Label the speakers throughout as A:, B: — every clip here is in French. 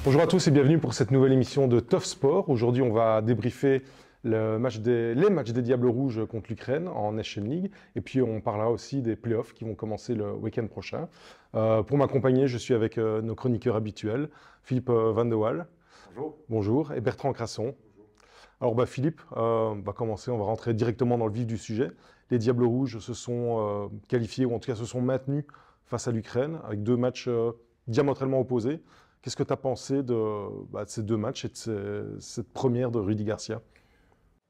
A: Bonjour à tous et bienvenue pour cette nouvelle émission de Tough Sport. Aujourd'hui, on va débriefer les matchs des Diables Rouges contre l'Ukraine en Nation League. Et puis, on parlera aussi des playoffs qui vont commencer le week-end prochain. Pour m'accompagner, je suis avec nos chroniqueurs habituels, Philippe Van de Waal.
B: Bonjour.
A: Bonjour. Et Bertrand Crasson. Alors, Philippe, on va commencer, on va rentrer directement dans le vif du sujet. Les Diables Rouges se sont qualifiés, ou en tout cas se sont maintenus face à l'Ukraine, avec deux matchs diamétralement opposés. Qu'est-ce que tu as pensé de ces deux matchs et de cette première de Rudy Garcia?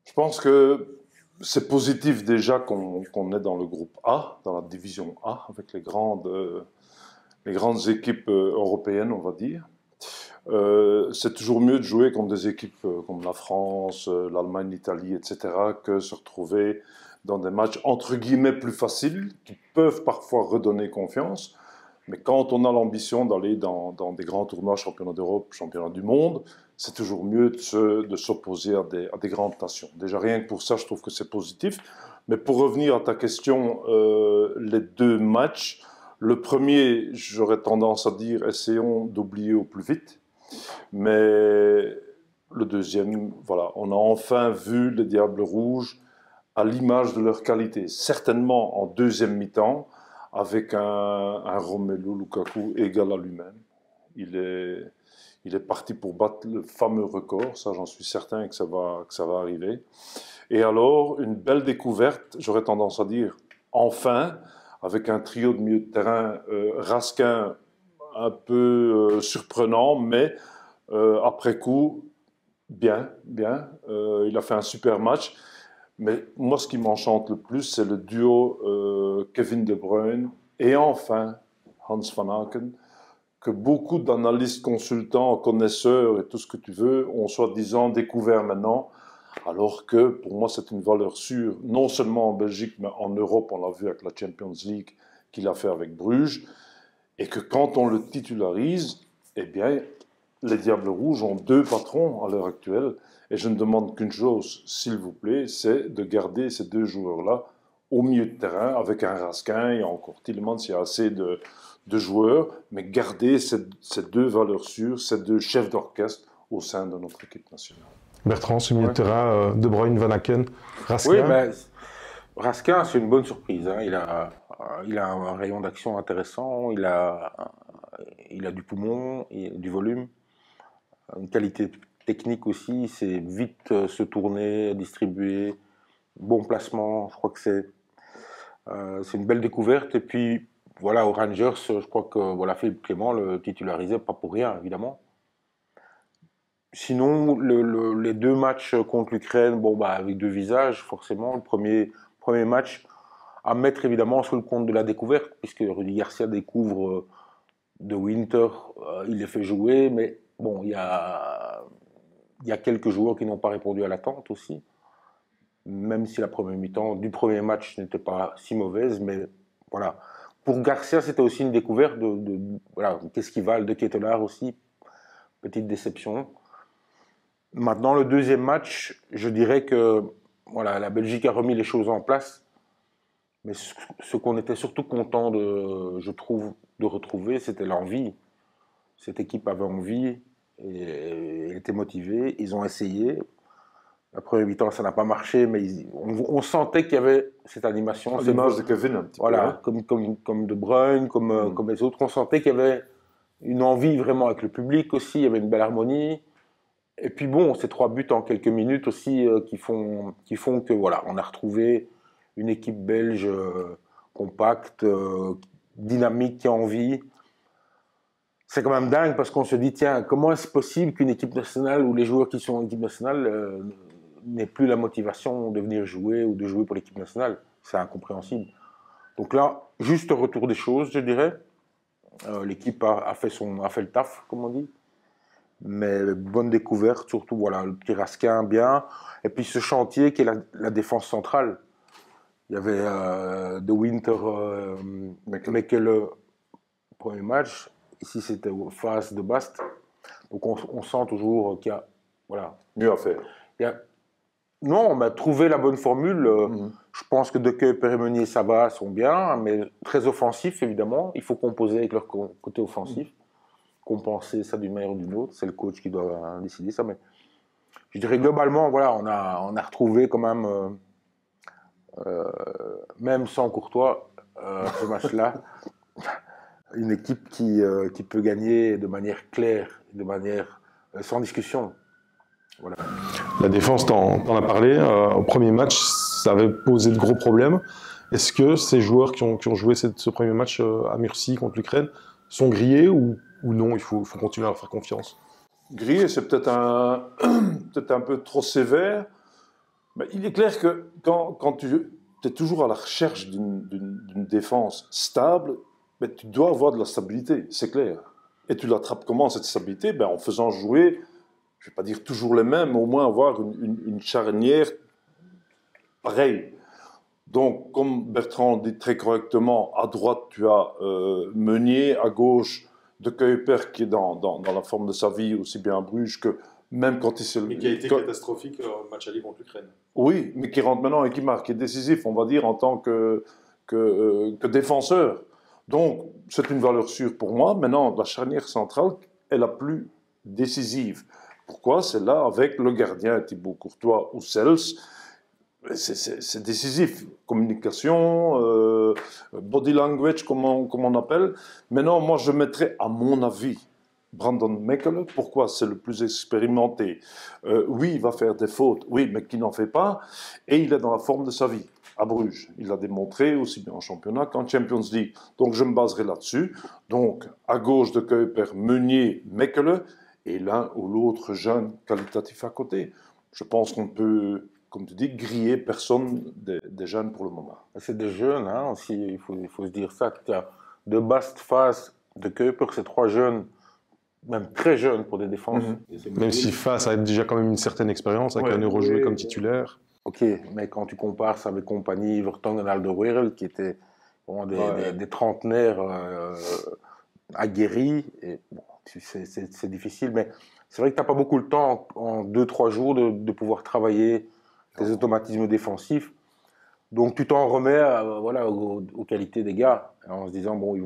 B: Je pense que c'est positif déjà qu'on est dans le groupe A, dans la division A, avec les grandes équipes européennes, on va dire. C'est toujours mieux de jouer contre des équipes comme la France, l'Allemagne, l'Italie, etc., que se retrouver dans des matchs entre guillemets plus faciles, qui peuvent parfois redonner confiance. Mais quand on a l'ambition d'aller dans des grands tournois, championnats d'Europe, championnats du monde, c'est toujours mieux de s'opposer à des grandes nations. Déjà, rien que pour ça, je trouve que c'est positif. Mais pour revenir à ta question, les deux matchs, le premier, j'aurais tendance à dire, essayons d'oublier au plus vite. Mais le deuxième, voilà, on a enfin vu les Diables Rouges à l'image de leur qualité. Certainement en deuxième mi-temps, avec un Romelu Lukaku égal à lui-même. Il est parti pour battre le fameux record, ça j'en suis certain que ça va arriver. Et alors, une belle découverte, j'aurais tendance à dire, enfin, avec un trio de milieu de terrain, Raskin un peu surprenant, mais après coup, bien. Il a fait un super match. Mais moi, ce qui m'enchante le plus, c'est le duo Kevin De Bruyne et enfin Hans Van Aken, que beaucoup d'analystes, consultants, connaisseurs et tout ce que tu veux ont soi-disant découvert maintenant, alors que pour moi, c'est une valeur sûre, non seulement en Belgique, mais en Europe, on l'a vu avec la Champions League qu'il a fait avec Bruges, et que quand on le titularise, eh bien, les Diables Rouges ont deux patrons à l'heure actuelle. Et je ne demande qu'une chose, s'il vous plaît, c'est de garder ces deux joueurs-là au milieu de terrain, avec un Raskin et encore Tielemans, s'il y a assez de joueurs, mais garder ces deux valeurs sûres, ces deux chefs d'orchestre au sein de notre équipe nationale.
A: Bertrand, ce milieu de terrain, De Bruyne, Van Aken, Raskin.
C: Oui, Raskin, c'est une bonne surprise. Hein. Il a un rayon d'action intéressant, il a du poumon, du volume, une qualité technique aussi, c'est vite se tourner, distribuer, bon placement, je crois que c'est une belle découverte. Et puis, voilà, aux Rangers, je crois que Philippe Clément le titularisait pas pour rien, évidemment. Sinon, les deux matchs contre l'Ukraine, avec deux visages, forcément. Le premier match à mettre évidemment sous le compte de la découverte, puisque Rudy Garcia découvre De Winter, il les fait jouer, mais bon, il y a quelques joueurs qui n'ont pas répondu à l'attente aussi, même si la première mi-temps du premier match n'était pas si mauvaise, mais voilà. Pour Garcia, c'était aussi une découverte voilà, qu'est-ce qui valent de Ketelaar aussi, petite déception. Maintenant, le deuxième match, je dirais que voilà, la Belgique a remis les choses en place, mais ce qu'on était surtout content je trouve, de retrouver, c'était l'envie. Cette équipe avait envie, et elle était motivée, ils ont essayé. La première mi-temps, ça n'a pas marché, mais on sentait qu'il y avait cette animation.
B: L'image de Kevin, un petit peu.
C: Voilà, comme De Bruyne, comme les autres, on sentait qu'il y avait une envie vraiment avec le public aussi, il y avait une belle harmonie. Et puis bon, ces 3 buts en quelques minutes aussi qui font que voilà, on a retrouvé une équipe belge compacte, dynamique, qui a envie. C'est quand même dingue parce qu'on se dit, tiens, comment est-ce possible qu'une équipe nationale ou les joueurs qui sont en équipe nationale n'aient plus la motivation de venir jouer ou de jouer pour l'équipe nationale? C'est incompréhensible. Donc là, juste retour des choses, je dirais. L'équipe a fait le taf, comme on dit. Mais bonne découverte, surtout voilà, le petit Raskin, bien. Et puis ce chantier qui est la défense centrale. Il y avait De Winter, mais que le premier match, ici c'était face de Bast. Donc on sent toujours qu'il y a voilà,
B: mieux à faire.
C: Non, on a trouvé la bonne formule. Je pense que Dequeux, Pérémenier, Saba sont bien, mais très offensifs évidemment. Il faut composer avec leur côté offensif. compenser ça d'une manière ou d'une autre. C'est le coach qui doit décider ça. Mais je dirais globalement, voilà, on a retrouvé quand même sans Courtois, ce match-là, une équipe qui peut gagner de manière claire, de manière sans discussion. Voilà.
A: La défense, t'en as parlé. Au premier match, ça avait posé de gros problèmes. Est-ce que ces joueurs qui ont joué ce premier match à Murcie contre l'Ukraine sont grillés ou non? Il faut continuer à leur faire confiance.
B: Grillé, c'est peut-être un peu trop sévère. Mais il est clair que quand tu es toujours à la recherche d'une défense stable, mais tu dois avoir de la stabilité, c'est clair. Et tu l'attrapes comment, cette stabilité? Ben, en faisant jouer, je ne vais pas dire toujours les mêmes, mais au moins avoir une charnière pareille. Donc, comme Bertrand dit très correctement, à droite, tu as Meunier, à gauche, De Kuyper, qui est dans la forme de sa vie, aussi bien à Bruges que même quand il se...
A: Mais qui a été catastrophique au match aller contre l'Ukraine.
B: Oui, mais qui rentre maintenant et qui marque, qui est décisif, on va dire, en tant que défenseur. Donc, c'est une valeur sûre pour moi. Maintenant, la charnière centrale est la plus décisive. Pourquoi? C'est là, avec le gardien Thibaut Courtois ou Sels, c'est décisif. Communication, body language, comme on appelle. Maintenant, moi, je mettrais, à mon avis, Brandon Mekele. Pourquoi? C'est le plus expérimenté. Oui, il va faire des fautes, oui, mais qui n'en fait pas. Et il est dans la forme de sa vie, à Bruges. Il l'a démontré aussi bien en championnat qu'en Champions League. Donc, je me baserai là-dessus. Donc, à gauche de Kuyper, Meunier, Mekele, et l'un ou l'autre jeune qualitatif à côté. Je pense qu'on peut, comme tu dis, griller personne des jeunes pour le moment.
C: C'est des jeunes, hein, aussi, il faut se dire ça. De Bast, Fas, de Kuyper, c'est 3 jeunes, même très jeunes pour des défenses.
A: Même si Fas a déjà quand même une certaine expérience, avec un Euro joué comme titulaire.
C: Ok, mais quand tu compares ça avec compagnie, Vertonghen, Alderweireld, qui étaient des trentenaires aguerris, et bon, c'est difficile, mais c'est vrai que tu n'as pas beaucoup le temps en 2-3 jours de pouvoir travailler tes automatismes défensifs. Donc tu t'en remets aux qualités des gars, en se disant, bon,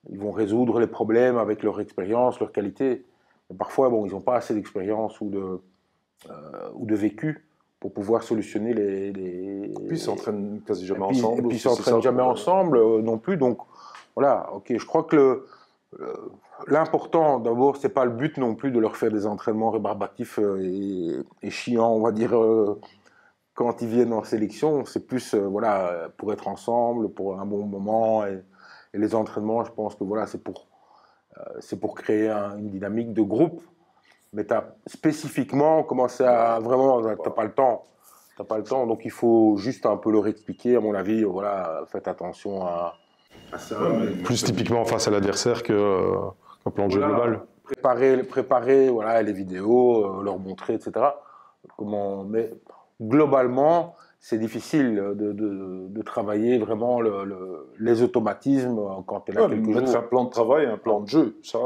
C: ils vont résoudre les problèmes avec leur expérience, leur qualité. Mais parfois, bon, ils n'ont pas assez d'expérience ou de vécu pour pouvoir solutionner les...
B: Et puis ils s'entraînent quasi jamais ensemble.
C: Et puis ils s'entraînent jamais ensemble non plus. Donc voilà, ok, je crois que l'important, d'abord, c'est pas le but non plus de leur faire des entraînements rébarbatifs et chiants, on va dire, quand ils viennent en sélection. C'est plus pour être ensemble, pour un bon moment. Et les entraînements, je pense que voilà, c'est pour créer une dynamique de groupe. Mais tu as spécifiquement commencé à vraiment, tu n'as pas le temps. T'as pas le temps, donc il faut juste un peu leur expliquer. À mon avis, voilà, faites attention à ça.
A: Plus typiquement face à l'adversaire qu'un plan de jeu global.
C: Préparer voilà, les vidéos, leur montrer, etc. Mais globalement, c'est difficile de travailler vraiment les automatismes quand tu es là quelques jours.
B: Mettre un plan de travail, un plan de jeu, ça.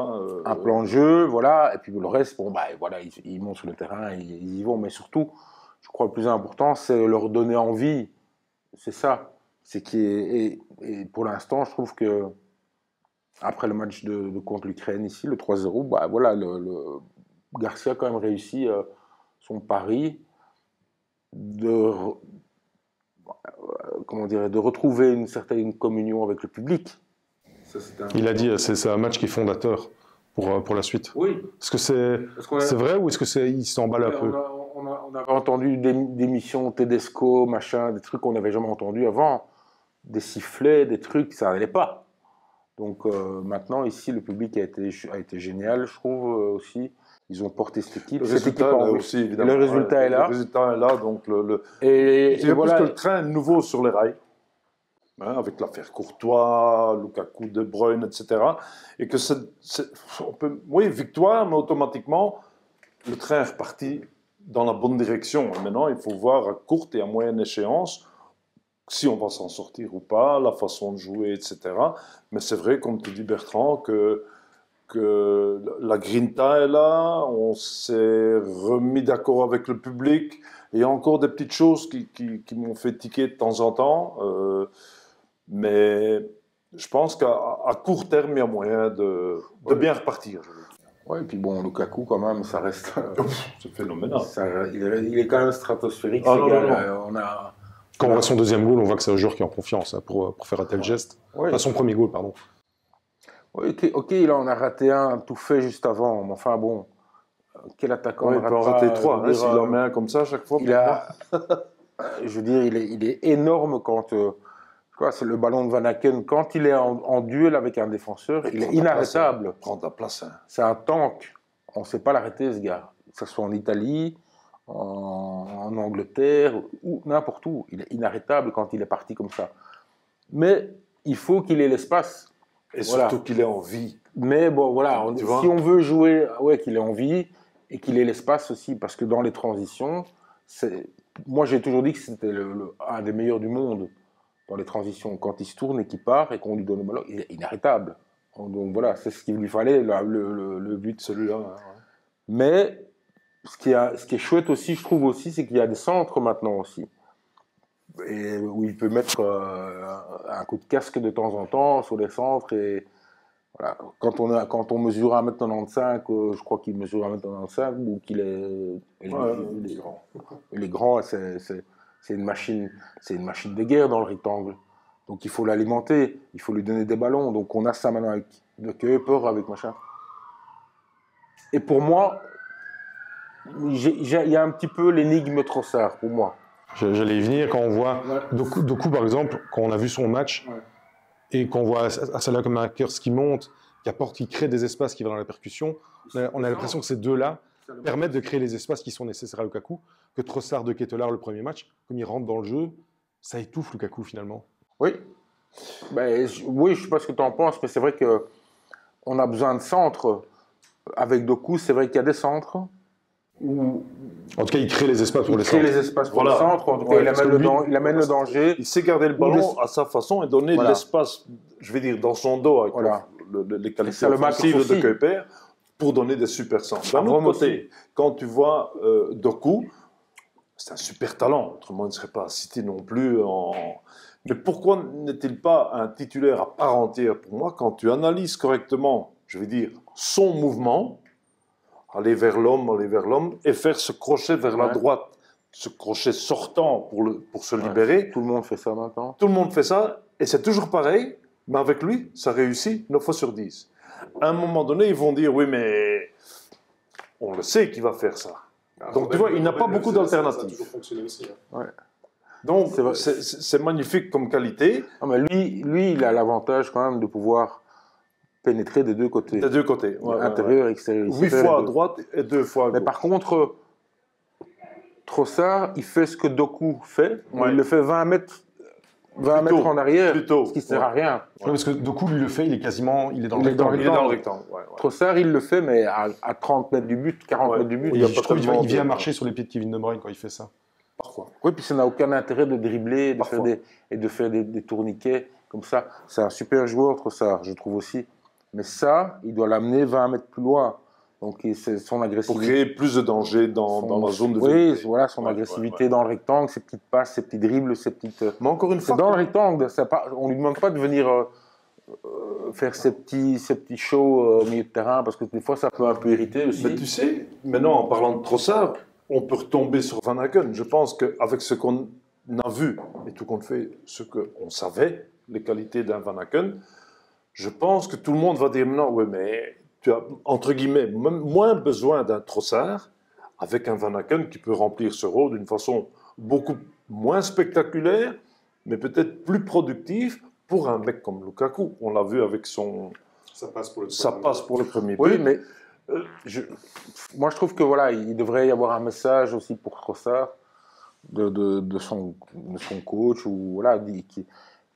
C: Un plan de jeu, voilà. Et puis le reste, bon, voilà, ils montent sur le terrain, ils y vont. Mais surtout, je crois que le plus important, c'est leur donner envie. C'est ça. Et pour l'instant, je trouve que après le match contre l'Ukraine ici, le 3-0, voilà, le Garcia a quand même réussi son pari de retrouver une certaine communion avec le public.
A: Il a dit c'est un match qui est fondateur pour la suite.
C: Oui.
A: Est-ce que c'est vrai ou est-ce qu'il s'emballe un peu?
C: On avait entendu des missions Tedesco, machin, des trucs qu'on n'avait jamais entendus avant, des sifflets, des trucs, ça n'allait pas. Donc maintenant, ici, le public a été génial, je trouve aussi. Ils ont porté cette équipe.
B: Le résultat est là aussi, évidemment.
C: Le résultat est là.
B: Le résultat est là, donc
C: et
B: voilà. Plus que le train est nouveau sur les rails, hein, avec l'affaire Courtois, Lukaku, De Bruyne, etc. Et que oui, victoire, mais automatiquement, le train est reparti dans la bonne direction. Et maintenant, il faut voir à courte et à moyenne échéance si on va s'en sortir ou pas, la façon de jouer, etc. Mais c'est vrai, comme tu dis Bertrand, que la grinta est là, on s'est remis d'accord avec le public. Il y a encore des petites choses qui m'ont fait tiquer de temps en temps. Mais je pense qu'à court terme, il y a moyen de bien repartir.
C: Ouais, et puis bon, Lukaku, quand même, ça reste.
B: C'est phénoménal.
C: Il est quand même stratosphérique.
B: Ah,
C: ce
B: non,
C: gars,
B: non, non.
A: Quand on voit son deuxième goal, on voit que c'est un joueur qui est en confiance pour faire un tel geste.
C: Ouais.
A: Enfin, son premier goal, pardon.
C: Ouais, ok, là, on a raté un tout fait juste avant. Mais enfin, bon, quel attaquant
B: Il peut en rater 3. S'il en met un comme ça à chaque fois.
C: Je veux dire, il est énorme quand. C'est le ballon de Van Aken. Quand il est en duel avec un défenseur, il est inarrêtable.
B: Prends ta place. Hein.
C: C'est un tank. On ne sait pas l'arrêter, ce gars. Que ce soit en Italie, en Angleterre, ou n'importe où. Il est inarrêtable quand il est parti comme ça. Mais il faut qu'il ait l'espace.
B: Et surtout qu'il ait envie.
C: Mais bon, voilà, si on veut jouer, qu'il ait envie et qu'il ait l'espace aussi, parce que dans les transitions, moi j'ai toujours dit que c'était un des meilleurs du monde dans les transitions. Quand il se tourne et qu'il part et qu'on lui donne le ballon, il est inarrêtable. Donc voilà, c'est ce qu'il lui fallait, le but de celui-là. Hein, ouais. Mais ce qui est chouette aussi, je trouve aussi, c'est qu'il y a des centres maintenant aussi. Et où il peut mettre un coup de casque de temps en temps sur les centres. Et voilà. Quand on mesure 1m95, je crois qu'il mesure 1m95, ou qu'il est. Il est grand, c'est une machine de guerre dans le rectangle. Donc il faut l'alimenter, il faut lui donner des ballons. Donc on a ça maintenant avec De Kuyper, avec machin. Et pour moi, il y a un petit peu l'énigme Trossard, pour moi.
A: J'allais y venir quand on voit Doku, par exemple, quand on a vu son match, et qu'on voit Salah comme un Makers qui monte, qui crée des espaces qui vont dans la percussion, on a l'impression que ces deux-là permettent de créer les espaces qui sont nécessaires à Lukaku, que Trossard de Ketelaere le premier match, comme il rentre dans le jeu, ça étouffe Lukaku finalement.
C: Oui. Oui, je ne sais pas ce que tu en penses, mais c'est vrai qu'on a besoin de centres. Avec Doku, c'est vrai qu'il y a des centres.
A: En tout cas, il crée les espaces pour les centres.
C: Il crée les espaces pour les centres. En tout cas, il amène le danger.
B: Il sait garder le ballon à sa façon et donner l'espace, je vais dire, dans son dos avec les qualités offensives de Kuyper pour donner des super centres. D'un autre côté, quand tu vois Doku, c'est un super talent. Autrement, il ne serait pas cité non plus en... Mais pourquoi n'est-il pas un titulaire à part entière pour moi quand tu analyses correctement, je vais dire, son mouvement, aller vers l'homme et faire ce crochet vers la droite, ce crochet sortant pour se libérer.
C: Tout le monde fait ça maintenant.
B: Tout le monde fait ça et c'est toujours pareil, mais avec lui, ça réussit 9 fois sur 10. À un moment donné, ils vont dire, oui, mais on le sait qu'il va faire ça. Donc, tu vois, il n'a pas beaucoup d'alternatives. Ça a toujours fonctionné aussi. Hein. Ouais. Donc, c'est magnifique comme qualité.
C: Ah, mais lui, il a l'avantage quand même de pouvoir pénétrer des deux côtés.
B: Des deux côtés.
C: Intérieur, extérieur.
B: 8 fois à droite et 2 fois à gauche.
C: Mais par contre, Trossard, il fait ce que Doku fait. Il le fait 20 mètres en arrière, ce qui ne sert à rien.
A: Parce que Doku, lui, le fait, il est dans
B: le rectangle.
C: Trossard, il le fait, mais à 30 mètres du but, 40 mètres du but.
A: Je trouve qu'il vient marcher sur les pieds de Kevin De Bruyne quand il fait ça.
B: Parfois.
C: Oui, puis ça n'a aucun intérêt de dribbler, de faire des tourniquets comme ça. C'est un super joueur, Trossard, je trouve aussi. Mais ça, il doit l'amener 20 mètres plus loin. Donc, c'est son agressivité.
B: Pour créer plus de danger dans la zone de vérité.
C: Oui, voilà, son agressivité dans le rectangle, ses petites passes, ses petits dribbles, ses petites...
B: Mais encore une fois...
C: C'est dans le rectangle. On ne lui demande pas de venir faire ces petits shows au milieu de terrain, parce que des fois, ça peut un peu irriter aussi.
B: Mais tu sais, maintenant, en parlant de Trossard, on peut retomber sur Van Aken. Je pense qu'avec ce qu'on a vu, et tout compte fait, ce qu'on savait, les qualités d'un Van Aken, je pense que tout le monde va dire non, oui, mais tu as, entre guillemets, moins besoin d'un Trossard avec un Van Aken qui peut remplir ce rôle d'une façon beaucoup moins spectaculaire, mais peut-être plus productive pour un mec comme Lukaku. On l'a vu avec son...
A: Ça passe pour le
B: premier but.
C: Oui, mais moi je trouve que voilà, il devrait y avoir un message aussi pour Trossard de son coach, ou voilà,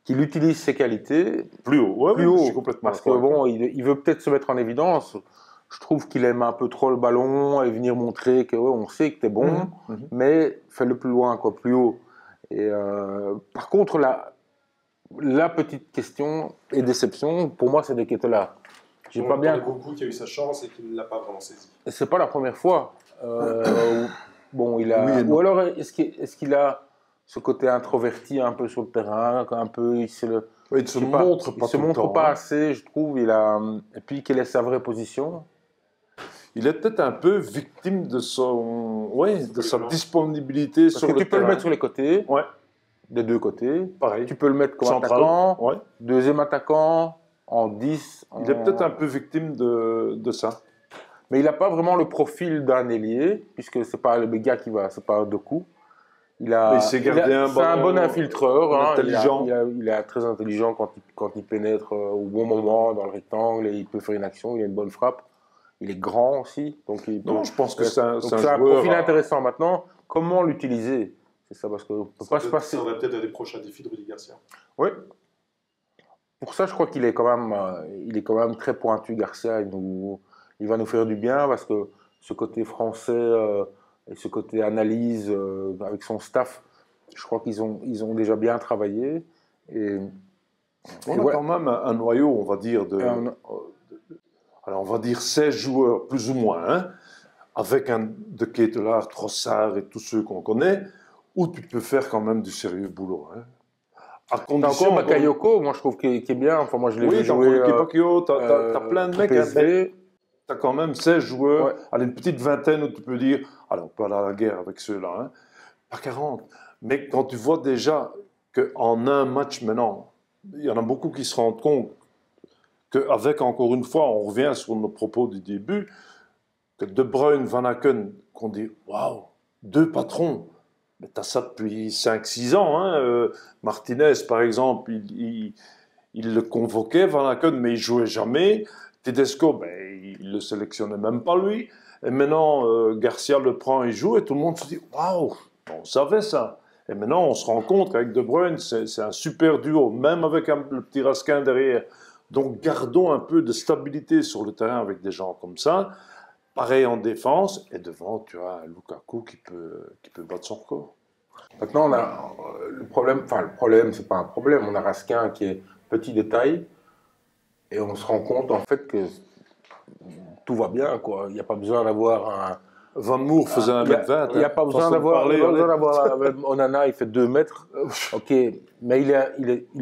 C: qu'il utilise ses qualités
B: plus haut,
C: plus haut,
B: je suis complètement
C: parce que bon, il veut peut-être se mettre en évidence. Je trouve qu'il aime un peu trop le ballon et venir montrer que on sait que t'es bon, mais fais-le plus loin, quoi, plus haut. Et par contre, la petite question et déception, pour moi, c'est de Ketelaere.
A: J'ai pas bien. Beaucoup qui a eu sa chance et qui ne l'a pas vraiment saisi.
C: Et c'est pas la première fois. Bon, il a.
B: Oui,
C: ou alors, est-ce qu'il a ce côté introverti un peu sur le terrain, un peu,
B: Il se montre pas
C: il se
B: tout le
C: montre
B: temps,
C: pas
B: hein.
C: assez, je trouve. Et puis, quelle est sa vraie position?
B: Il est peut-être un peu victime de de sa disponibilité
C: Parce
B: sur
C: que
B: le
C: tu peux
B: terrain.
C: le mettre sur les côtés,
B: Ouais,
C: des deux côtés.
B: pareil.
C: Tu peux le mettre comme
B: Central,
C: attaquant,
B: ouais.
C: deuxième attaquant, en 10.
B: Il est peut-être un peu victime de ça.
C: Mais il n'a pas vraiment le profil d'un ailier, puisque c'est pas le gars qui va, c'est pas Doku.
B: Mais il sait garder un
C: C'est un bon
B: ballon
C: infiltreur, hein.
B: intelligent.
C: Il est très intelligent quand il pénètre au bon moment dans le rectangle et il peut faire une action. Il a une bonne frappe. Il est grand aussi, donc il peut.
B: Non, je pense que c'est un
C: Donc c'est un
B: joueur
C: profil intéressant. Maintenant, comment l'utiliser? C'est ça, parce qu'on peut pas se passer.
A: Ça aurait peut-être des prochains défis de Rudy Garcia.
C: Oui. Pour ça, je crois qu'il est quand même très pointu, Garcia. Il va nous faire du bien parce que ce côté français et ce côté analyse avec son staff, je crois qu'ils ont déjà bien travaillé.
B: On a quand même un noyau, on va dire, alors on va dire 16 joueurs, plus ou moins, hein, avec un De Ketelaere, Trossard et tous ceux qu'on connaît, où tu peux faire quand même du sérieux boulot. Hein.
C: T'as encore Bakayoko, moi je trouve qu'il est bien. Enfin, moi je l'ai vu jouer.
B: Oui, t'as plein de mecs.
C: PSV.
B: T'as quand même 16 joueurs,
C: Ouais.
B: allez, une petite vingtaine où tu peux dire, alors on peut aller à la guerre avec ceux-là, hein, pas 40. Mais quand tu vois déjà qu'en un match maintenant, il y en a beaucoup qui se rendent compte qu'avec, encore une fois, on revient sur nos propos du début, que De Bruyne, Van Aken, qu'on dit, waouh, deux patrons. Mais tu as ça depuis 5-6 ans. Hein. Martinez, par exemple, il le convoquait, Van Aken, mais il jouait jamais. Tedesco, ben, il le sélectionnait même pas lui. Et maintenant, Garcia le prend, il joue, et tout le monde se dit, waouh, on savait ça. Et maintenant, on se rend compte qu'avec De Bruyne, c'est un super duo, même avec le petit Raskin derrière. Donc, gardons un peu de stabilité sur le terrain avec des gens comme ça. Pareil en défense, et devant, tu as Lukaku qui peut battre son record.
C: Maintenant, on a le problème, c'est pas un problème, on a Raskin qui est petit de taille, et on se rend compte en fait que tout va bien, quoi. Il n'y a pas besoin d'avoir un.
B: Van Moer faisait 1m20.
C: Il n'y a pas besoin d'avoir. Onana, il fait 2 mètres. Ok, mais il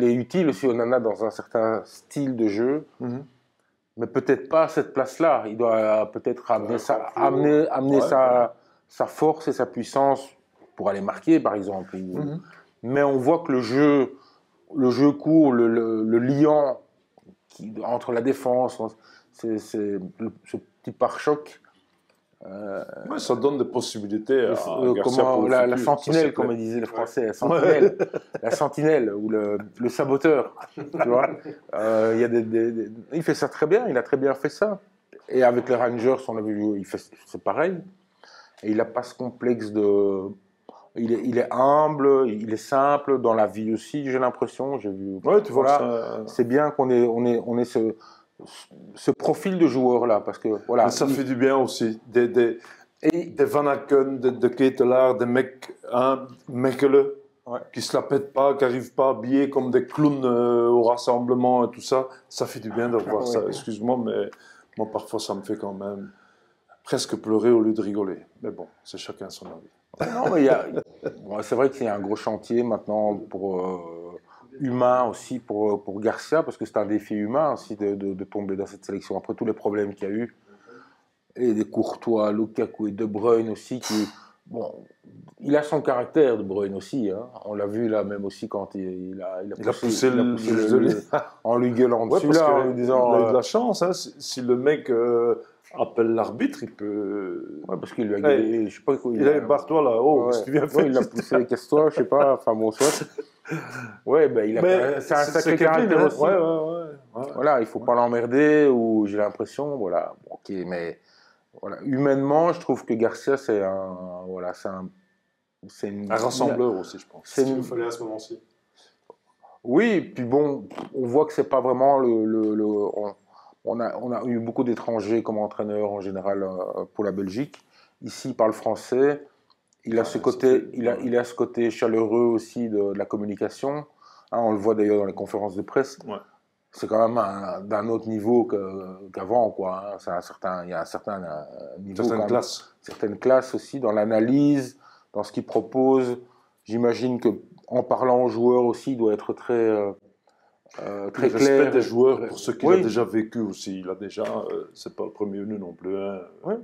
C: est utile aussi, Onana, dans un certain style de jeu.
B: Mhm.
C: Mais peut-être pas à cette place-là. Il doit peut-être amener sa force et sa puissance pour aller marquer, par exemple.
B: Mhm.
C: Mais on voit que le jeu court, le liant entre la défense, c'est ce petit pare-choc.
B: Ouais, ça donne des possibilités à Garcia
C: comment,
B: pour le
C: la
B: futur,
C: sentinelle, comme disaient les Français, la sentinelle, la sentinelle ou le saboteur, tu vois. Il fait ça très bien, il a très bien fait ça. Et avec les Rangers, on a vu, c'est pareil. Et il n'a pas ce complexe de. Il est humble, il est simple dans la vie aussi, j'ai l'impression. J'ai vu.
B: Ouais, tu vois
C: voilà, c'est bien qu'on ait ce profil de joueur-là, parce que voilà.
B: Mais ça fait du bien aussi. Des Van Aken, de Ketelaere, des mecs, Mechelen, qui se la pètent pas, qui n'arrivent pas habillés comme des clowns au rassemblement et tout ça. Ça fait du bien de voir ça. Excuse-moi, mais moi parfois ça me fait quand même presque pleurer au lieu de rigoler. Mais bon, c'est chacun son avis.
C: Non, mais c'est vrai qu'il y a un gros chantier maintenant humain aussi pour Garcia, parce que c'est un défi humain aussi de tomber dans cette sélection après tous les problèmes qu'il y a eu, et des Courtois, Lukaku et De Bruyne aussi, bon, il a son caractère, De Bruyne aussi, hein. On l'a vu là même aussi quand il a poussé en lui gueulant dessus,
B: parce
C: là, en lui disant,
B: il a eu de la chance, hein. Si le mec appelle l'arbitre, il peut.
C: Ouais, parce qu'il lui a gueulé, je sais pas quoi.
B: Il a barre-toi là, qu'est-ce que tu viens faire?
C: Il l'a poussé, casse-toi, je sais pas, enfin bon, soit. Ouais, ben c'est un sacré caractère aussi. Voilà, il faut pas l'emmerder, ou j'ai l'impression, voilà. Ok, mais voilà, humainement, je trouve que Garcia, c'est un
B: rassembleur aussi, je pense.
A: C'est ce qu'il nous fallait à ce moment-ci.
C: Oui, puis bon, on voit que c'est pas vraiment on a eu beaucoup d'étrangers comme entraîneurs en général pour la Belgique. Ici, il parle français. Il a ce côté chaleureux aussi de la communication. Hein, on le voit d'ailleurs dans les conférences de presse.
B: Ouais.
C: C'est quand même d'un autre niveau qu'avant, quoi. Hein. Il y a un certain niveau. Certaines classes aussi dans l'analyse, dans ce qu'il propose. J'imagine qu'en parlant aux joueurs aussi, il doit être très très
B: le respect
C: clair.
B: des joueurs pour ce qu'il
C: Oui.
B: a déjà vécu aussi. Il a déjà, c'est pas le premier venu non plus. Hein.
C: Oui,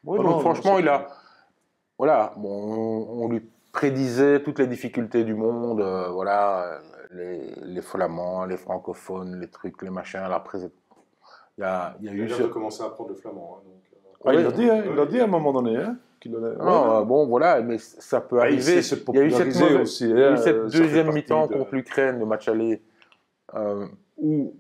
C: oui,
B: Ah
C: donc
B: non,
C: franchement,
B: non,
C: il a. Voilà, bon, on lui prédisait toutes les difficultés du monde, voilà, les flamands, les francophones, les trucs, les machins. Après, il y a eu.
A: vient de commencer à apprendre le flamand. Hein, donc,
B: Ah, il
C: Oui.
B: l'a dit, hein, il l'a dit à un moment donné. Hein, qu'il allait...
C: Non, bon, voilà, mais ça peut
B: Ah, il
C: arriver.
B: sait se
C: Il y a eu cette,
B: populariser aussi,
C: il y a eu
B: hein,
C: cette
B: ça fait
C: deuxième
B: partie
C: mi-temps
B: de-
C: contre l'Ukraine, le match aller, où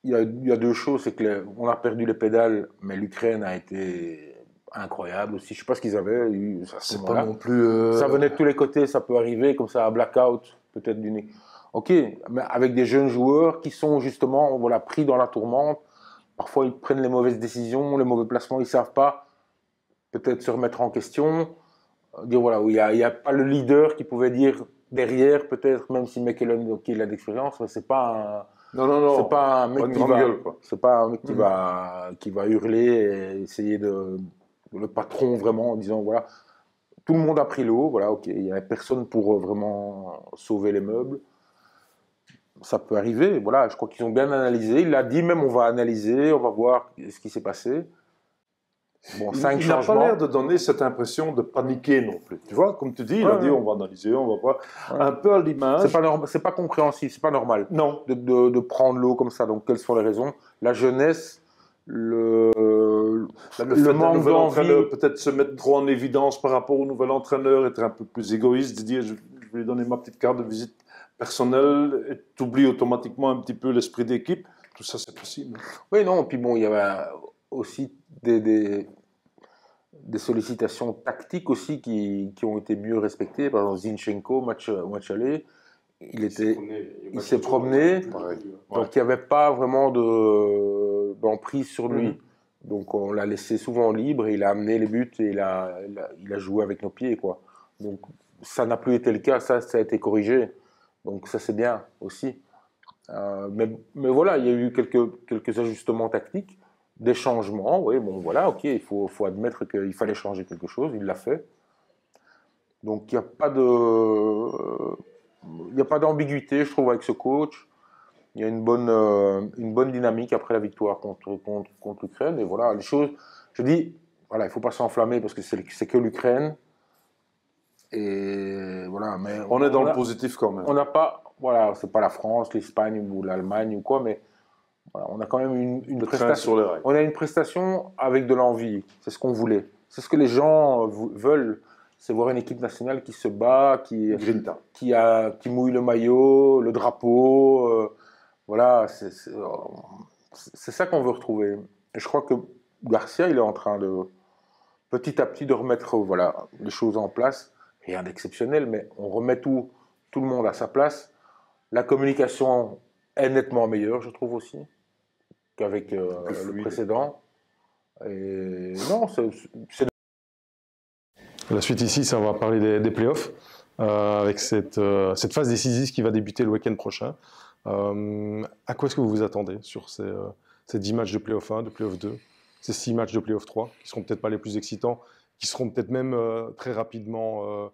C: il y a deux choses. C'est qu'on a perdu les pédales, mais l'Ukraine a été incroyable aussi. Je ne sais pas ce qu'ils avaient eu à ce
B: C'est pas
C: moment-là.
B: non plus...
C: Ça venait de tous les côtés, ça peut arriver, comme ça, à blackout, peut-être du nez. Ok, mais avec des jeunes joueurs qui sont justement voilà, pris dans la tourmente. Parfois, ils prennent les mauvaises décisions, les mauvais placements, ils ne savent pas peut-être se remettre en question. Dire voilà, il n'y a pas le leader qui pouvait dire derrière, peut-être, même si McKellen, ok, il a d'expérience, mais c'est pas
B: Non.
C: c'est pas un mec
B: Pas une
C: qui
B: grande
C: va,
B: gueule, quoi.
C: c'est pas un mec qui va hurler et essayer de le patron vraiment en disant voilà, tout le monde a pris l'eau, voilà, ok, il n'y avait personne pour vraiment sauver les meubles. Ça peut arriver, voilà, je crois qu'ils ont bien analysé. Il l'a dit même, on va analyser, on va voir ce qui s'est passé. Bon, 5
B: Il n'a pas
C: changements.
B: l'air de donner cette impression de paniquer non plus. Tu vois, comme tu dis, il a dit on va analyser, on va voir.
C: Ouais.
B: Un peu à l'image.
C: C'est pas compréhensible, c'est pas normal
B: Non.
C: de prendre l'eau comme ça. Donc, quelles sont les raisons? La jeunesse, le
B: Le fait d'un
C: manque
B: nouvel
C: d'envie.
B: entraîneur peut-être se mettre trop en évidence par rapport au nouvel entraîneur, être un peu plus égoïste, de dire je vais lui donner ma petite carte de visite personnelle et tu oublies automatiquement un petit peu l'esprit d'équipe. Tout ça, c'est possible.
C: Oui, non, puis bon, il y avait aussi des sollicitations tactiques aussi qui ont été mieux respectées. Par exemple, Zinchenko, match aller, il s'est promené.
B: Pareil.
C: Donc il n'y avait pas vraiment d'emprise sur lui. Donc on l'a laissé souvent libre et il a amené les buts et il a joué avec nos pieds, quoi. Donc ça n'a plus été le cas, ça a été corrigé. Donc ça c'est bien aussi. Mais voilà, il y a eu quelques ajustements tactiques, des changements. Oui, bon voilà, ok, il faut admettre qu'il fallait changer quelque chose, il l'a fait. Donc il n'y a pas d'ambiguïté, je trouve, avec ce coach. Il y a une bonne dynamique après la victoire contre l'Ukraine. Et voilà, les choses, je dis, voilà, il ne faut pas s'enflammer parce que c'est que l'Ukraine. Et voilà, mais
B: On est dans le positif quand même.
C: on n'a pas, voilà, c'est pas la France, l'Espagne ou l'Allemagne ou quoi, mais voilà, on a quand même une
B: Le train
C: prestation.
B: sur les rails.
C: On a une prestation avec de l'envie. C'est ce qu'on voulait. C'est ce que les gens veulent. C'est voir une équipe nationale qui se bat, qui mouille le maillot, le drapeau. Voilà, c'est ça qu'on veut retrouver. Et je crois que Garcia, il est en train de petit à petit de remettre voilà, les choses en place. Rien d'exceptionnel, mais on remet tout le monde à sa place. La communication est nettement meilleure, je trouve aussi, qu'avec le précédent. Et non, c'est...
A: La suite ici, ça va parler des playoffs, avec cette phase décisive qui va débuter le week-end prochain. À quoi est-ce que vous vous attendez sur ces 10 matchs de playoff 1, de playoff 2, ces 6 matchs de playoff 3, qui ne seront peut-être pas les plus excitants, qui seront peut-être même très rapidement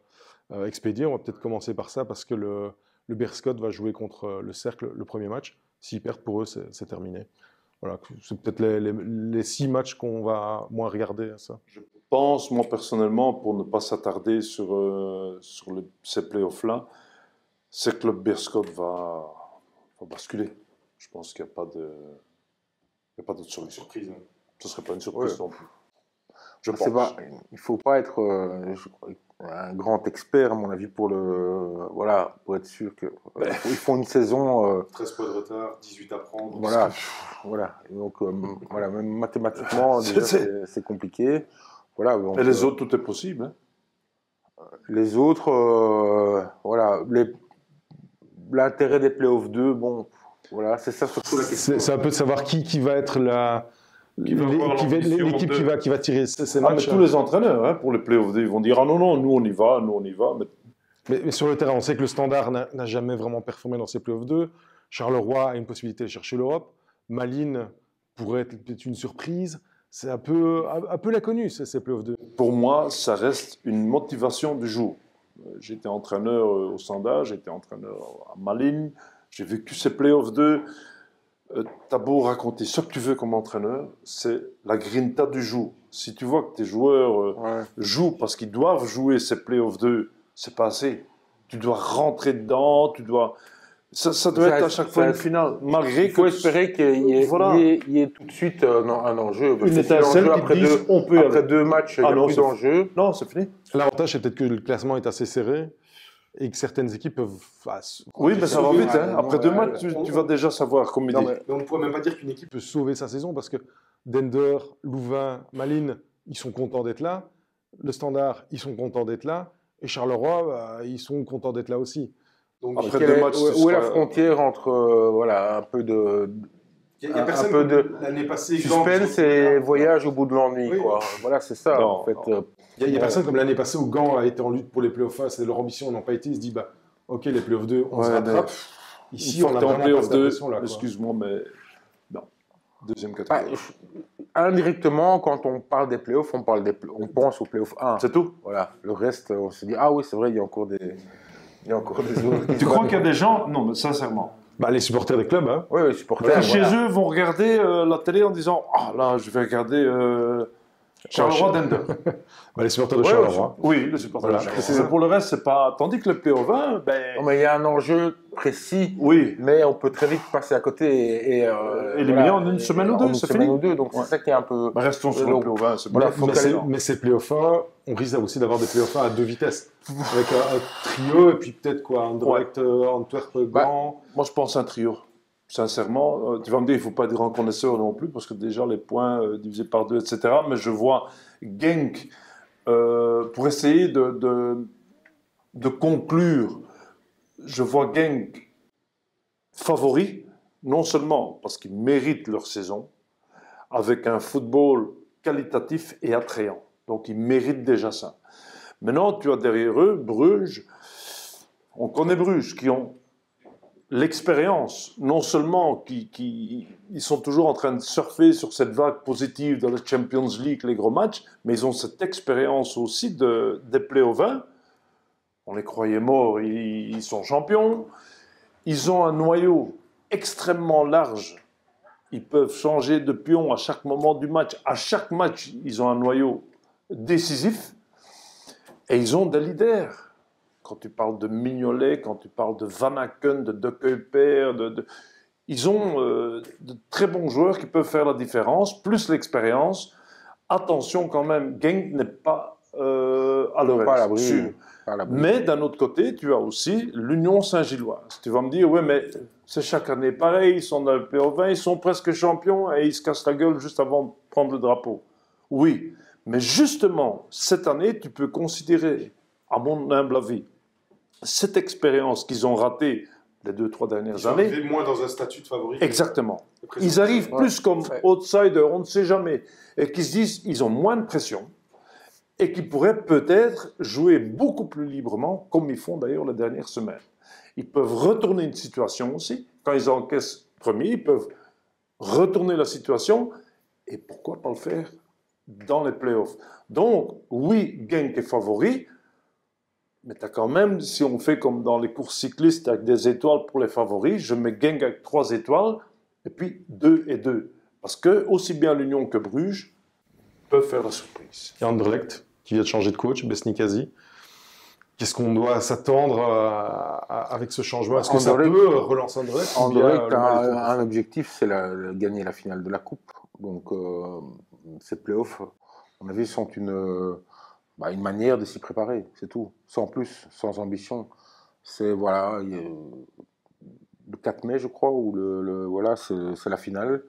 A: expédiés. On va peut-être commencer par ça, parce que le Berscott va jouer contre le Cercle le premier match. S'ils perdent, pour eux, c'est terminé. Voilà, c'est peut-être les 6 matchs qu'on va moins regarder à ça.
B: Je pense, moi personnellement, pour ne pas s'attarder sur ces playoffs-là, c'est que le Berscott va basculer. Je pense qu'il n'y a pas d'autre solution.
A: Surprise.
B: Ce ne serait pas une surprise
C: Ouais.
B: non plus. Je pense.
C: Il ne faut pas être un grand expert, à mon avis, pour être sûr que ils font une saison.
A: 13 points de retard, 18 à prendre.
C: Voilà. Et donc, voilà, même mathématiquement, déjà, c'est compliqué. Voilà, donc,
B: Et les autres, tout est possible. Hein.
C: Les autres, voilà, l'intérêt des playoffs 2, bon, voilà, c'est ça surtout la question.
A: C'est un peu de savoir qui va être l'équipe qui va tirer ces
B: Mais
A: matchs.
B: tous les entraîneurs, hein, pour les playoffs 2, ils vont dire ah non, nous on y va.
A: Mais sur le terrain, on sait que le Standard n'a jamais vraiment performé dans ces playoffs 2. Charleroi a une possibilité de chercher l'Europe. Malines pourrait être peut-être une surprise. C'est un peu l'inconnu, ces playoffs 2.
B: Pour moi, ça reste une motivation du jour. J'étais entraîneur au Standard, j'étais entraîneur à Malines. J'ai vécu ces playoffs 2. T'as beau raconter ce que tu veux comme entraîneur, c'est la grinta du jour. Si tu vois que tes joueurs jouent parce qu'ils doivent jouer ces playoffs 2, c'est pas assez. Tu dois rentrer dedans, tu dois... Ça doit être à chaque fois une finale. Malgré
C: il faut espérer qu'il y ait tout de suite un enjeu.
B: Une étincelle qui dise on peut...
C: Après 2 matchs, il n'y a plus d'enjeu.
B: Non, c'est fini.
A: L'avantage, c'est peut-être que le classement est assez serré et que certaines équipes peuvent...
B: Oui, mais ça va vite. Hein. Après 2 matchs, tu vas déjà savoir comment dire.
A: On ne pourrait même pas dire qu'une équipe peut sauver sa saison parce que Dender, Louvain, Malines, ils sont contents d'être là. Le Standard, ils sont contents d'être là. Et Charleroi, ils sont contents d'être là aussi.
C: Donc, après 2 matchs, où est la frontière entre un peu de...
A: Il y a personne un peu de l'année passée.
C: Suspense et voyage au bout de l'ennui.
A: Oui.
C: Voilà, c'est ça, en fait.
A: Il y a personne comme l'année passée où Gand a été en lutte pour les playoffs 1, c'est leur ambition, ils n'ont pas été. Ils se disent, ok, les playoffs 2, on se rattrape.
B: Ici, on est en playoffs 2. Excuse-moi, mais non. Deuxième catégorie.
C: Indirectement, quand on parle des playoffs, on pense aux playoffs 1.
B: C'est tout.
C: Voilà. Le reste, on se dit, ah oui, c'est vrai, il y a encore des autres.
B: Tu crois qu'il y a des gens... Non, mais sincèrement.
A: Les supporters des clubs. Hein.
C: Oui, les supporters.
B: Chez eux, vont regarder la télé en disant, là, je vais regarder Charleroi Dender.
A: Les supporters de Charleroi.
B: Oui, les supporters de Charleroi. Pour le reste, c'est pas... Tandis que le playoff 1,
C: non, mais il y a un enjeu précis, mais on peut très vite passer à côté et
B: éliminer en une semaine ou deux, c'est fini.
C: Donc c'est ça qui est un peu...
B: Restons sur le playoff 1.
A: Mais ces playoffs 1, on risque aussi d'avoir des playoffs 1 à 2 vitesses. Avec un trio et puis peut-être Anderlecht, Antwerp, Gand.
B: Moi, je pense un trio. Sincèrement, tu vas me dire, il ne faut pas être grand connaisseur non plus, parce que déjà, les points divisés par 2, etc. Mais je vois Genk, pour essayer de conclure, je vois Genk favori, non seulement parce qu'ils méritent leur saison, avec un football qualitatif et attrayant. Donc, ils méritent déjà ça. Maintenant, tu as derrière eux Bruges. On connaît Bruges, qui ont l'expérience, non seulement ils sont toujours en train de surfer sur cette vague positive dans la Champions League, les gros matchs, mais ils ont cette expérience aussi des playoffs 20. On les croyait morts, ils sont champions. Ils ont un noyau extrêmement large. Ils peuvent changer de pion à chaque moment du match. À chaque match, ils ont un noyau décisif. Et ils ont des leaders. Quand tu parles de Mignolet, quand tu parles de Van Aken, de Kuiper, ils ont de très bons joueurs qui peuvent faire la différence, plus l'expérience. Attention quand même, Genk n'est pas à l'heure sûr. Mais d'un autre côté, tu as aussi l'Union Saint-Gilloise. Tu vas me dire, oui, mais c'est chaque année pareil, ils sont dans le PO20, ils sont presque champions et ils se cassent la gueule juste avant de prendre le drapeau. Oui, mais justement, cette année, tu peux considérer, à mon humble avis, cette expérience qu'ils ont ratée les 2-3 dernières années.
A: Ils arrivent moins dans un statut de favori.
B: Exactement. Ils arrivent plus comme outsiders, on ne sait jamais, et qui se disent ils ont moins de pression et qui pourraient peut-être jouer beaucoup plus librement, comme ils font d'ailleurs les dernières semaines. Ils peuvent retourner une situation aussi. Quand ils encaissent premier, ils peuvent retourner la situation et pourquoi pas le faire dans les playoffs. Donc, oui, Genk est favori. Mais tu as quand même, si on fait comme dans les courses cyclistes avec des étoiles pour les favoris, je mets Genk avec 3 étoiles et puis 2 et 2. Parce que aussi bien l'Union que Bruges peuvent faire la surprise.
A: Il y a Anderlecht qui vient de changer de coach, Besnikazi. Qu'est-ce qu'on doit s'attendre avec ce changement? Est-ce que ça peut relancer Anderlecht?
C: Anderlecht a un objectif, c'est gagner la finale de la Coupe. Donc ces playoffs, à mon avis, sont une manière de s'y préparer, c'est tout. Sans plus, sans ambition. C'est le 4 mai, je crois, où c'est la finale.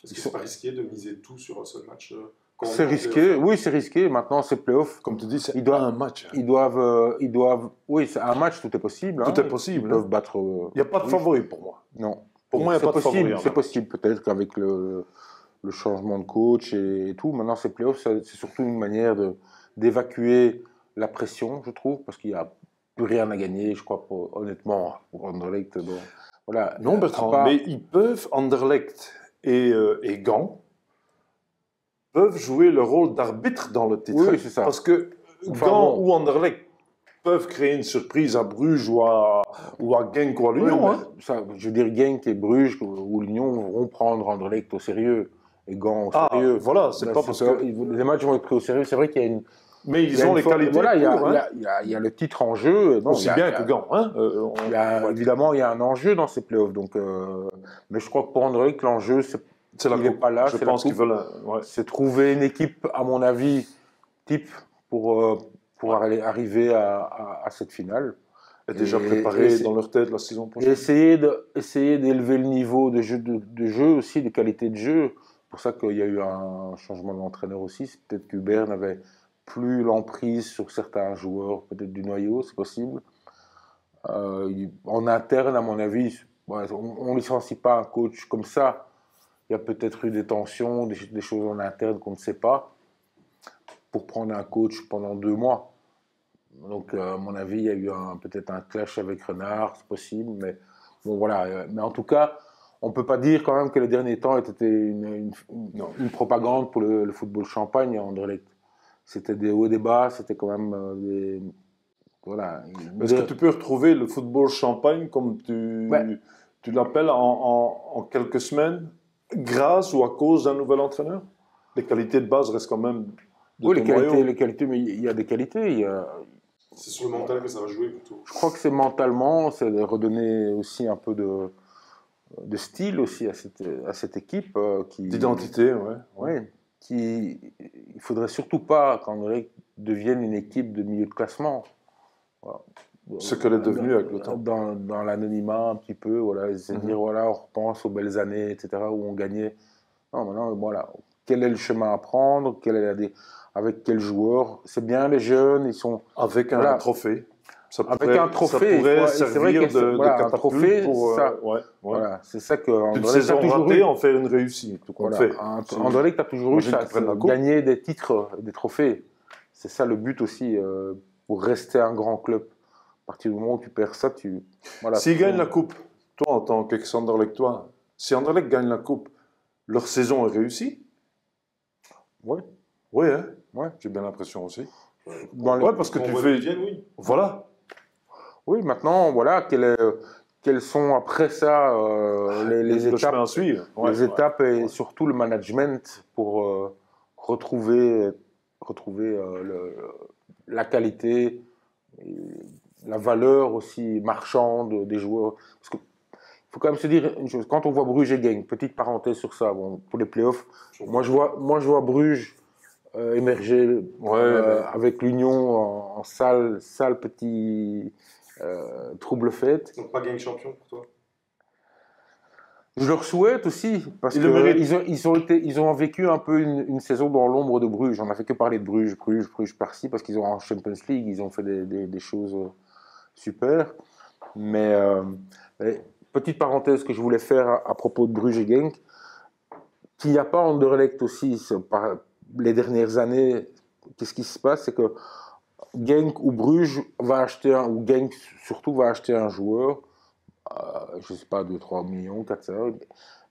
A: Est-ce que c'est pas risqué de miser tout sur un seul match?
C: C'est risqué, oui, c'est risqué. Maintenant, ces playoffs,
B: comme tu dis, c'est
C: un match. Ils doivent, oui, c'est un match, tout est possible.
B: Tout est possible.
C: Ils peuvent battre.
B: Il n'y a pas de favori pour moi.
C: Non.
B: Pour moi, il n'y a pas de favori.
C: C'est possible, peut-être qu'avec le changement de coach et tout. Maintenant, ces playoffs, c'est surtout une manière d'évacuer la pression, je trouve, parce qu'il n'y a plus rien à gagner, je crois, honnêtement, pour Anderlecht. Voilà.
B: Non, Bertrand, mais ils peuvent, Anderlecht et Gand, peuvent jouer le rôle d'arbitre dans le titre.
C: Oui, c'est ça.
B: Parce que Gand ou Anderlecht peuvent créer une surprise à Bruges ou à Genk ou à Lyon. Hein.
C: Ça, je veux dire, Genk et Bruges ou Lyon vont prendre Anderlecht au sérieux et Gand au sérieux.
B: Voilà, c'est pas parce que...
C: Les matchs vont être pris au sérieux. C'est vrai qu'il y a une...
B: Mais ils ont les qualités
C: voilà,
B: pour,
C: il y a le titre en jeu. Non,
B: aussi bien que Gand. Hein.
C: Évidemment, il y a un enjeu dans ces playoffs. Donc, mais je crois que pour Anderlecht, l'enjeu,
B: c'est la
C: coupe. Il n'est pas là.
B: Je pense qu'ils veulent...
C: C'est trouver une équipe, à mon avis, type pour arriver à cette finale.
B: Et déjà préparé dans leur tête la saison prochaine.
C: Et essayer d'élever le niveau de jeu aussi, de qualité de jeu. C'est pour ça qu'il y a eu un changement d'entraîneur aussi. C'est peut-être qu'Hubert n'avait plus l'emprise sur certains joueurs, peut-être du noyau, c'est possible. En interne, à mon avis, on ne licencie pas un coach comme ça. Il y a peut-être eu des tensions, des choses en interne qu'on ne sait pas, pour prendre un coach pendant 2 mois. Donc, à mon avis, il y a eu peut-être un clash avec Renard, c'est possible. Mais bon, voilà. Mais en tout cas, on ne peut pas dire quand même que les derniers temps étaient une propagande pour le football champagne à Anderlecht. C'était des hauts et des bas, c'était quand même des... Voilà.
B: Est-ce que tu peux retrouver le football champagne comme tu l'appelles en quelques semaines, grâce ou à cause d'un nouvel entraîneur? Les qualités de base restent quand même...
C: Oui, les qualités, mais il y a des qualités.
A: C'est sur le mental que ça va jouer plutôt.
C: Je crois que c'est mentalement, c'est de redonner aussi un peu de style aussi à cette équipe.
B: D'identité, ouais.
C: Il ne faudrait surtout pas qu'Anderlecht devienne une équipe de milieu de classement. Voilà.
B: Ce qu'elle est devenue avec le temps.
C: Dans l'anonymat un petit peu, voilà, se dire, voilà, on repense aux belles années, etc., où on gagnait. Non, maintenant, voilà, quel est le chemin à prendre, avec quels joueurs. C'est bien, les jeunes, ils sont...
B: Avec un trophée.
C: Ça pourrait
B: servir de catapulte
C: un trophée,
B: pour...
C: Voilà, c'est ça que
B: une saison ratée, en faire une réussite.
C: Anderlecht a toujours eu gagner des titres, des trophées. C'est ça le but aussi, pour rester un grand club. À partir du moment où tu perds ça,
B: S'ils gagnent la coupe, toi en tant qu'ex-Anderlechtois, si Anderlecht gagne la coupe, leur saison est réussie?
C: Oui.
B: Oui, hein?
C: Ouais.
B: J'ai bien l'impression aussi.
A: Parce que tu fais... Oui.
B: Voilà.
C: Oui, maintenant, voilà, quelles sont après ça les étapes
B: à suivre.
C: Les étapes et surtout le management pour retrouver la qualité, et la valeur aussi marchande des joueurs. Parce que faut quand même se dire une chose, quand on voit Bruges et Genk, petite parenthèse sur ça, pour les playoffs, moi je vois Bruges émerger avec l'Union en sale petit trouble fête.
A: Donc pas Genk champion pour toi?
C: Je leur souhaite aussi, parce qu'ils ont vécu un peu une saison dans l'ombre de Bruges. On n'a fait que parler de Bruges par-ci, parce qu'ils ont en Champions League, ils ont fait des choses super. Mais petite parenthèse que je voulais faire à propos de Bruges et Genk, qu'il n'y a pas Anderlecht aussi, par les dernières années, qu'est-ce qui se passe, c'est que Genk ou Bruges va acheter ou Genk surtout va acheter un joueur, je ne sais pas, 2-3 millions, 400,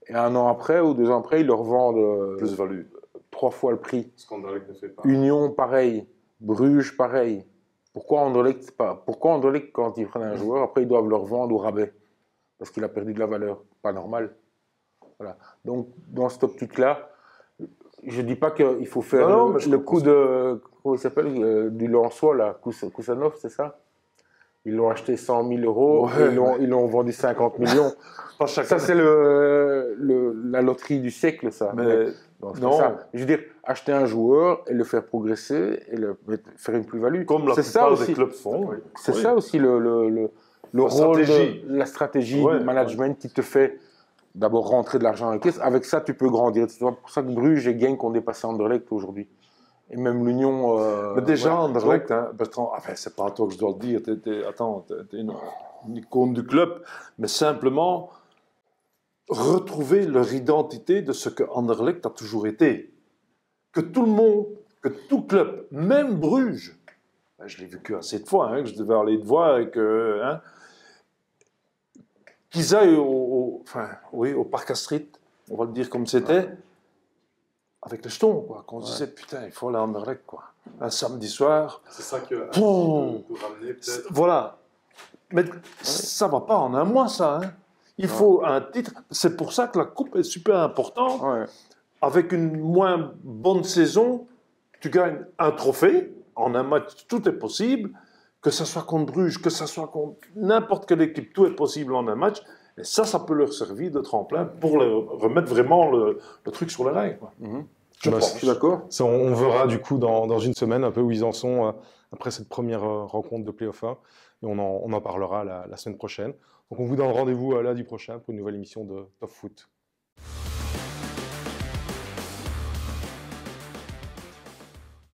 C: et 1 an après ou 2 ans après, ils leur vendent
B: plus-value
C: 3 fois le prix.
A: Ce qu'Anderlecht ne fait pas.
C: Union, pareil. Bruges, pareil. Pourquoi Anderlecht, quand ils prennent un joueur, après ils doivent le revendre au rabais? Parce qu'il a perdu de la valeur. Pas normal. Voilà. Donc, dans cette optique-là, je ne dis pas qu'il faut faire le coup de... Comment il s'appelle du Lensois, là, Kusanov, c'est ça? Ils l'ont acheté 100 000 euros, ils l'ont vendu 50 millions. Ça, c'est la loterie du siècle, ça.
B: Mais non.
C: Ça. Je veux dire, acheter un joueur et le faire progresser et faire une plus-value.
B: Comme la plupart des clubs font.
C: C'est ça aussi le rôle, la stratégie du management qui te fait d'abord rentrer de l'argent dans la caisse. Avec ça, tu peux grandir. C'est pour ça que Bruges et Genk ont dépassé Anderlecht aujourd'hui. Et même l'Union...
B: Mais déjà, Anderlecht, Bertrand, c'est pas à toi que je dois le dire, t'es une icône du club, mais simplement retrouver leur identité de ce que Anderlecht a toujours été. Que tout le monde, que tout club, même Bruges, je l'ai vu que assez de fois, que je devais aller te voir et que... qu'ils aillent au Parc Astrid, on va le dire comme c'était, avec les jetons, quoi. Qu'on disait, putain, il faut aller à Anderlecht, quoi. Un samedi soir.
A: C'est ça que peut ramener peut-être.
B: Voilà. Mais ça va pas en un mois, ça. Hein. Il faut un titre. C'est pour ça que la coupe est super importante.
C: Ouais.
B: Avec une moins bonne saison, tu gagnes un trophée. En un match, tout est possible. Que ce soit contre Bruges, que ce soit contre n'importe quelle équipe, tout est possible en un match. Et ça peut leur servir de tremplin pour remettre vraiment le truc sur les rails. Quoi.
C: Je suis d'accord.
A: Ça, on verra du coup dans une semaine un peu où ils en sont après cette première rencontre de Play-off 1. Et on en parlera la semaine prochaine. Donc on vous donne rendez-vous lundi prochain pour une nouvelle émission de Top Foot.